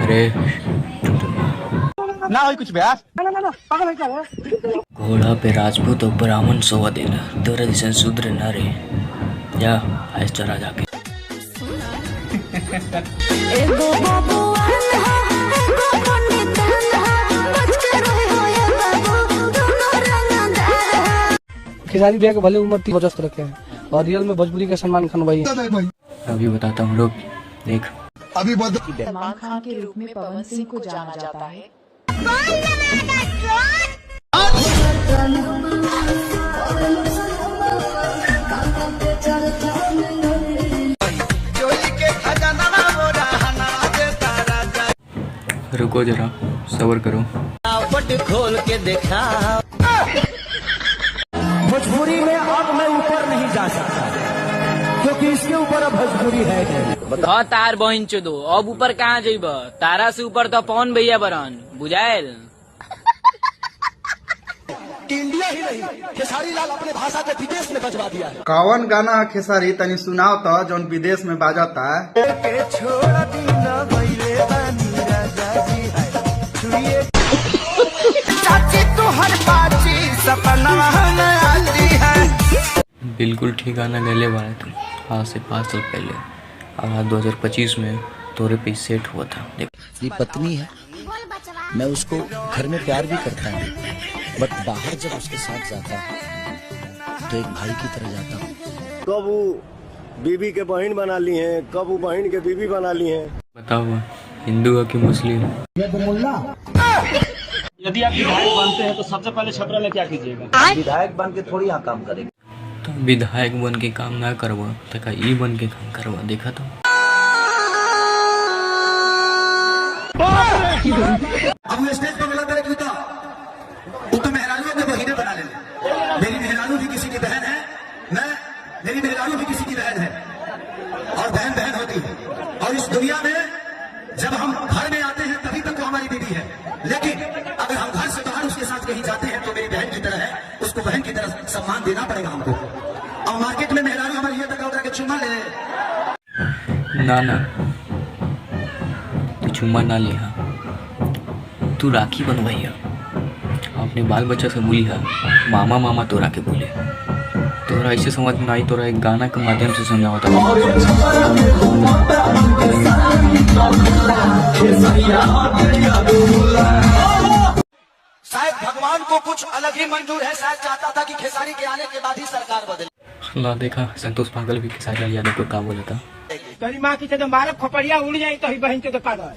अरे ना हो कुछ बयास ना पागल है क्या है? घोड़ा पे राजपूत और ब्राह्मण सोवा देना तेरे जैसे शूद्र न रे जा आज चरा जाके खेसारी भैया के भले उम्र 30 वजस्त रखे हैं और रियल में भोजपुरी का सलमान खान भाई। अभी बताता हूँ रुक देख अभी सलमान खान के रूप में पवन सिंह को जाना जाता है। रुको जरा सब्र करो। खोल के देखा भोजपुरी में अब मैं ऊपर नहीं जा सकता क्योंकि इसके ऊपर अब भोजपुरी है हाँ तार बहन चोदो अब ऊपर कहाँ जाइब तारा से ऊपर तो पवन भैया बरन बुझाएल। इंडिया ही नहीं खेसारी लाल अपने भाषा को विदेश में बजवा दिया है। कौन गाना है खेसारी तनी सुनाओ तो जौन विदेश में बाजता है। बिल्कुल ठीक गाना गले वाले तुम आज से 5 साल पहले आज 2025 में तोरे पे सेट हुआ था। मेरी पत्नी है मैं उसको घर में प्यार भी करता हूँ बट बाहर जब उसके साथ जाता हूँ तो एक भाई की तरह जाता हूँ। कब वो बीबी के बहन बना ली हैं कब वो बहन के बीबी बना ली हैं। बताओ हिंदू है कि मुस्लिम? यदि आप विधायक बनते हैं तो सबसे पहले छपरा में क्या कीजिएगा? विधायक बन के थोड़ी यहाँ काम करेंगे। तो विधायक बन के काम ना करवा तो का ई बन के काम करवा देखा तो अब स्टेज पर मिला करे जूता वो तो मेहरानों के बहिने बना ले। मेरी मेहरानू भी किसी की बहन है मेरी मेहरानू भी किसी की बहन है और बहन बहन होती है और इस दुनिया में जब हम घर में आते हैं तभी तक वो हमारी बीवी है लेकिन अगर हम घर से बाहर उसके साथ कहीं जाते हैं तो मेरी बहन की तरह है उसको बहन की तरह सम्मान देना पड़ेगा हमको। और मार्केट में मेहरानू हमारी ये तक के चुम्मा ले ना तू चुम्मा ना लिया तू राखी बनवाइया अपने बाल बच्चा से बोली है मामा मामा तोरा के बोले तोरा ऐसे समझ में आई तोरा एक गाना के माध्यम से समझावा था। शायद भगवान को कुछ अलग ही मंजूर है शायद चाहता था कि खेसारी के आने के बाद ही सरकार बदले। ला देखा संतोष पागल भी खेसारी लाल यादव को का बोला था तेरी माँ की तो मारे खोपड़िया उड़ जाए तो ही बहन के तो पागल